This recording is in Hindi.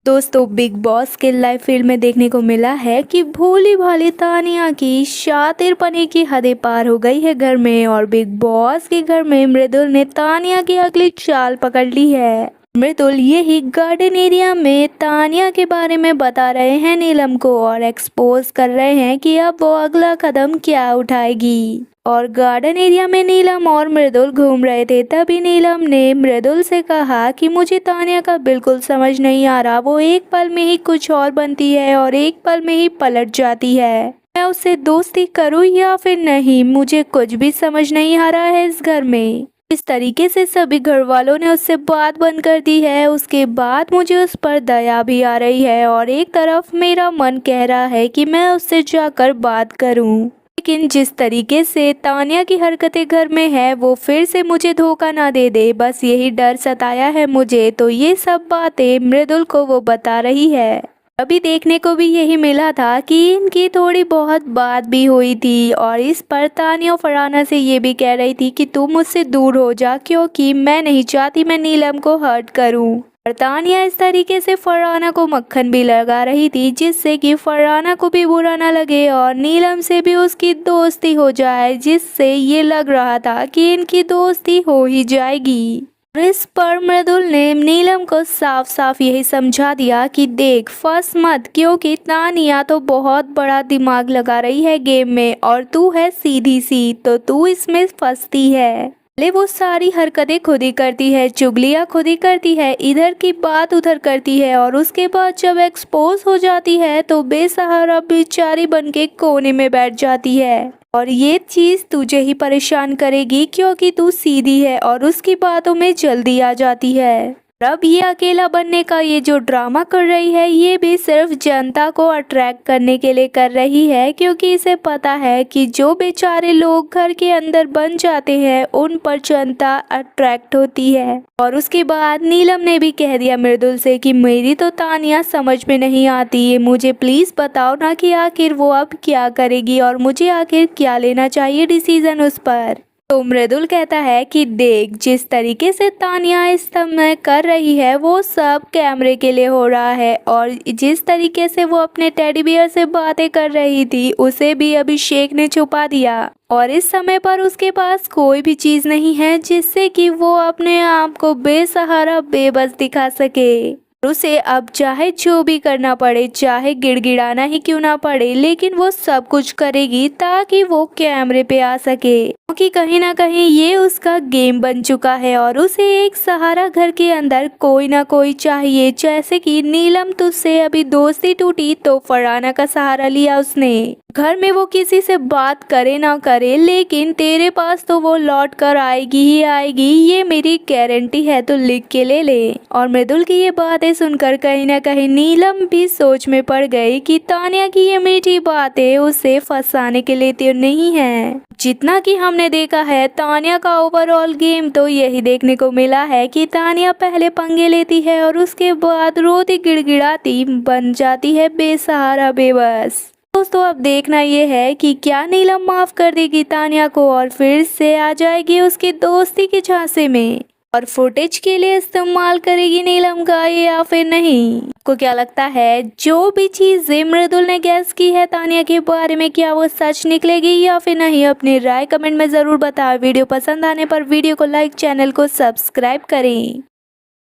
दोस्तों, बिग बॉस के लाइव फील्ड में देखने को मिला है कि भोली भाली तानिया की शातिरपने की हदें पार हो गई है घर में। और बिग बॉस के घर में मृदुल ने तानिया की अगली चाल पकड़ ली है। मृदुल यही गार्डन एरिया में तानिया के बारे में बता रहे हैं नीलम को और एक्सपोज कर रहे हैं कि अब वो अगला कदम क्या उठाएगी। और गार्डन एरिया में नीलम और मृदुल घूम रहे थे, तभी नीलम ने मृदुल से कहा कि मुझे तानिया का बिल्कुल समझ नहीं आ रहा। वो एक पल में ही कुछ और बनती है और एक पल में ही पलट जाती है। मैं उससे दोस्ती करूं या फिर नहीं, मुझे कुछ भी समझ नहीं आ रहा है इस घर में। इस तरीके से सभी घर वालों ने उससे बात बंद कर दी है। उसके बाद मुझे उस पर दया भी आ रही है और एक तरफ मेरा मन कह रहा है कि मैं उससे जाकर बात करूं। लेकिन जिस तरीके से तानिया की हरकतें घर में है, वो फिर से मुझे धोखा ना दे दे, बस यही डर सताया है मुझे। तो ये सब बातें मृदुल को वो बता रही है। अभी देखने को भी यही मिला था कि इनकी थोड़ी बहुत बात भी हुई थी और इस पर तानिया फरहाना से ये भी कह रही थी कि तू मुझसे दूर हो जा, क्योंकि मैं नहीं चाहती मैं नीलम को हर्ट करूं। और तानिया इस तरीके से फरहाना को मक्खन भी लगा रही थी, जिससे कि फरहाना को भी बुरा ना लगे और नीलम से भी उसकी दोस्ती हो जाए, जिससे ये लग रहा था कि इनकी दोस्ती हो ही जाएगी। इस पर मृदुल ने नीलम को साफ साफ यही समझा दिया कि देख, फंस मत, क्योंकि तानिया तो बहुत बड़ा दिमाग लगा रही है गेम में और तू है सीधी सी, तो तू इसमें फंसती है। ले वो सारी हरकतें खुद ही करती है, चुगलियां खुद ही करती है, इधर की बात उधर करती है और उसके बाद जब एक्सपोज हो जाती है तो बेसहारा बेचारी बनके कोने में बैठ जाती है। और ये चीज तुझे ही परेशान करेगी, क्योंकि तू सीधी है और उसकी बातों में जल्दी आ जाती है। अब ये अकेला बनने का ये जो ड्रामा कर रही है, ये भी सिर्फ जनता को अट्रैक्ट करने के लिए कर रही है, क्योंकि इसे पता है कि जो बेचारे लोग घर के अंदर बन जाते हैं उन पर जनता अट्रैक्ट होती है। और उसके बाद नीलम ने भी कह दिया मृदुल से कि मेरी तो तानिया समझ में नहीं आती है, मुझे प्लीज बताओ ना कि आखिर वो अब क्या करेगी और मुझे आखिर क्या लेना चाहिए डिसीजन उस पर। तो मृदुल कहता है कि देख, जिस तरीके से तानिया इस समय कर रही है वो सब कैमरे के लिए हो रहा है और जिस तरीके से वो अपने टेडी बियर से बातें कर रही थी उसे भी अभिषेक ने छुपा दिया और इस समय पर उसके पास कोई भी चीज नहीं है जिससे कि वो अपने आप को बेसहारा बेबस दिखा सके। उसे अब चाहे जो भी करना पड़े, चाहे गिड़गिड़ाना ही क्यों ना पड़े, लेकिन वो सब कुछ करेगी ताकि वो कैमरे पे आ सके, क्योंकि कहीं ना कहीं ये उसका गेम बन चुका है और उसे एक सहारा घर के अंदर कोई ना कोई चाहिए। जैसे कि नीलम तुझसे अभी दोस्ती टूटी तो फरहाना का सहारा लिया उसने। घर में वो किसी से बात करे ना करे, लेकिन तेरे पास तो वो लौट कर आएगी ही आएगी, ये मेरी गारंटी है, तो लिख के ले ले। और मृदुल की ये बातें सुनकर कहीं ना कहीं नीलम भी सोच में पड़ गई कि तानिया की ये मीठी बातें उसे फंसाने के लिए तो नहीं है। जितना कि हमने देखा है तानिया का ओवरऑल गेम, तो यही देखने को मिला है कि तानिया पहले पंगे लेती है और उसके बाद रोती गिड़गिड़ाती बन जाती है बेसहारा बेबस। दोस्तों, अब देखना ये है कि क्या नीलम माफ कर देगी तानिया को और फिर से आ जाएगी उसकी दोस्ती के झांसे में और फुटेज के लिए इस्तेमाल करेगी नीलम का या फिर नहीं। आपको क्या लगता है, जो भी चीजें मृदुल ने गैस की है तानिया के बारे में, क्या वो सच निकलेगी या फिर नहीं? अपनी राय कमेंट में जरूर बताएं। वीडियो पसंद आने पर वीडियो को लाइक, चैनल को सब्सक्राइब करें।